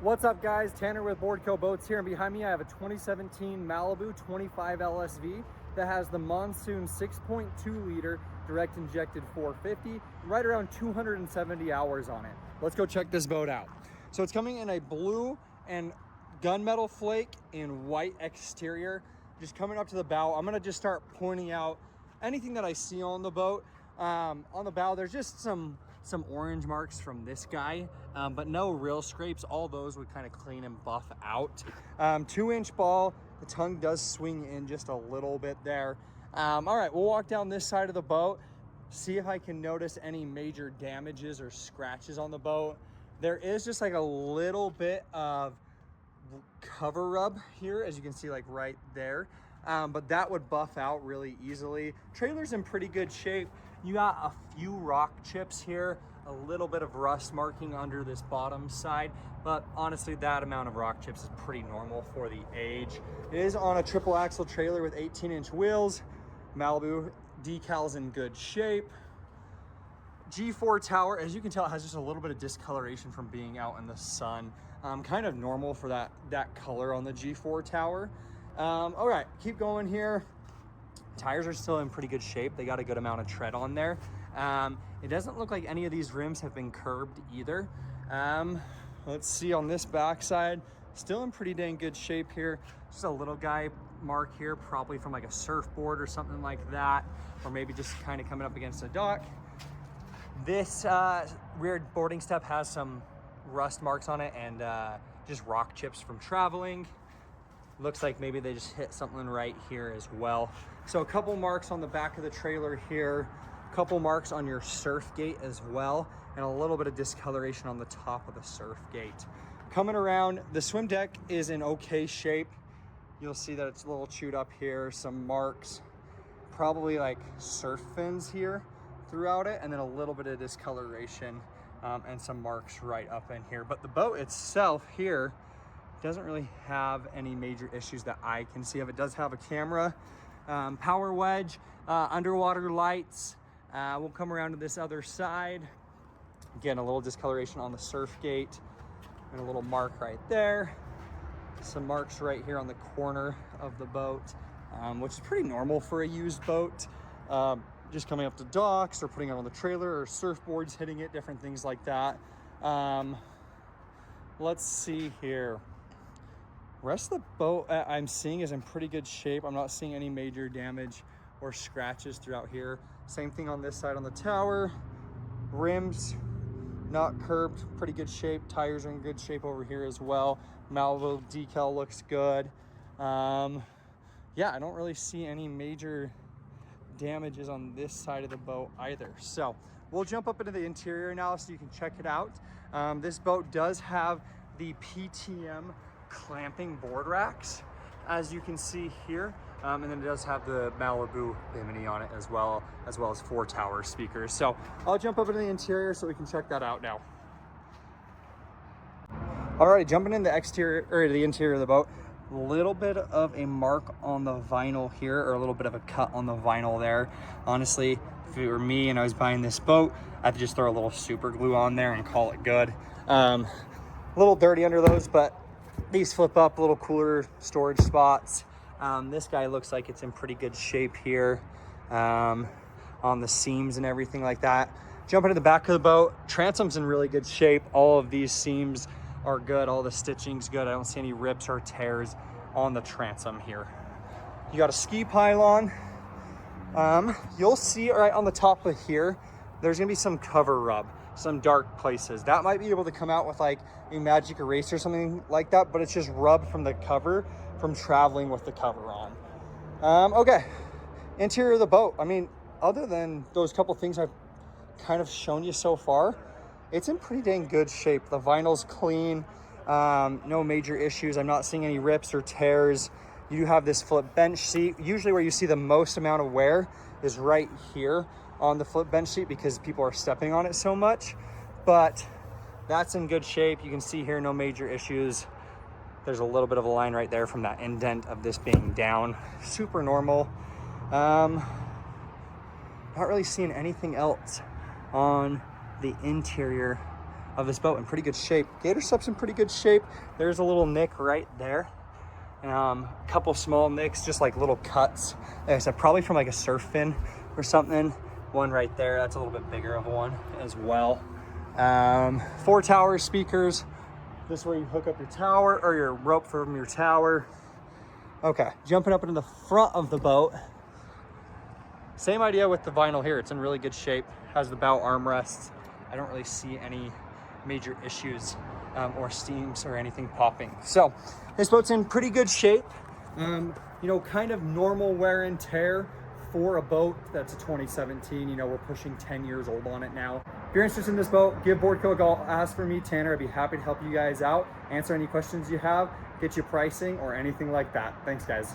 What's up guys, Tanner with Board Co Boats here, and behind me I have a 2017 Malibu 25 LSV that has the Monsoon 6.2 liter direct injected 450, right around 270 hours on it. Let's go check this boat out. So it's coming in a blue and gunmetal flake and white exterior. Just coming up to the bow, I'm gonna just start pointing out anything that I see on the boat. On the bow, there's just some orange marks from this guy, but no real scrapes. All those would kind of clean and buff out. 2-inch ball, the tongue does swing in just a little bit there. All right, we'll walk down this side of the boat, see if I can notice any major damages or scratches on the boat. There is just like a little bit of cover rub here, as you can see, like right there. But that would buff out really easily. Trailer's in pretty good shape. You got a few rock chips here, a little bit of rust marking under this bottom side, but honestly, that amount of rock chips is pretty normal for the age. It is on a triple axle trailer with 18-inch wheels. Malibu decals in good shape. G4 tower, as you can tell, it has just a little bit of discoloration from being out in the sun. Kind of normal for that color on the G4 tower. All right, keep going here. Tires are still in pretty good shape. They got a good amount of tread on there. It doesn't look like any of these rims have been curbed either. Let's see on this backside, still in pretty dang good shape here. Just a little guy mark here, probably from like a surfboard or something like that, or maybe just kind of coming up against a dock. This rear boarding step has some rust marks on it and just rock chips from traveling. Looks like maybe they just hit something right here as well. So a couple marks on the back of the trailer here, a couple marks on your surf gate as well, and a little bit of discoloration on the top of the surf gate. Coming around, the swim deck is in okay shape. You'll see that it's a little chewed up here, some marks, probably like surf fins here throughout it, and then a little bit of discoloration and some marks right up in here. But the boat itself here doesn't really have any major issues that I can see of. It does have a camera, power wedge, underwater lights. We'll come around to this other side. Again, a little discoloration on the surf gate and a little mark right there. Some marks right here on the corner of the boat, which is pretty normal for a used boat. Just coming up to docks or putting it on the trailer, or surfboards hitting it, different things like that. Let's see here. Rest of the boat I'm seeing is in pretty good shape. I'm not seeing any major damage or scratches throughout here. Same thing on this side on the tower. Rims not curbed, pretty good shape. Tires are in good shape over here as well. Malibu decal looks good. Yeah, I don't really see any major damages on this side of the boat either. So we'll jump up into the interior now so you can check it out. This boat does have the PTM clamping board racks, as you can see here, and then it does have the Malibu bimini on it as well as 4 tower speakers. So I'll jump up into the interior so we can check that out now. Alright, jumping in the exterior or the interior of the boat. A little bit of a mark on the vinyl here, or a little bit of a cut on the vinyl there. Honestly, if it were me and I was buying this boat, I'd just throw a little super glue on there and call it good. A little dirty under those, but these flip up, a little cooler storage spots. This guy looks like it's in pretty good shape here, on the seams and everything like that. Jumping to the back of the boat, transom's in really good shape. All of these seams are good, all the stitching's good. I don't see any rips or tears on the transom here. You got a ski pylon. You'll see right on the top of here, there's gonna be some cover rub, some dark places. That might be able to come out with like a magic eraser or something like that, but it's just rubbed from the cover from traveling with the cover on. Okay, interior of the boat. I mean, other than those couple things I've kind of shown you so far, it's in pretty dang good shape. The vinyl's clean, no major issues. I'm not seeing any rips or tears. You do have this flip bench seat. Usually where you see the most amount of wear is right here on the flip bench seat because people are stepping on it so much, but that's in good shape. You can see here, no major issues. There's a little bit of a line right there from that indent of this being down. Super normal. Not really seeing anything else on the interior of this boat in pretty good shape. Gator sup's in pretty good shape. There's a little nick right there. A couple small nicks, just like little cuts. Like I said, probably from like a surf fin or something. One right there, that's a little bit bigger of one as well. 4 tower speakers. This is where you hook up your tower or your rope from your tower. Okay, jumping up into the front of the boat. Same idea with the vinyl here. It's in really good shape. Has the bow armrests. I don't really see any major issues or steams or anything popping. So this boat's in pretty good shape. You know, kind of normal wear and tear for a boat that's a 2017. You know, we're pushing 10 years old on it now. If you're interested in this boat, give Boardco a call. Ask for me, Tanner. I'd be happy to help you guys out, answer any questions you have, get you pricing or anything like that. Thanks, guys.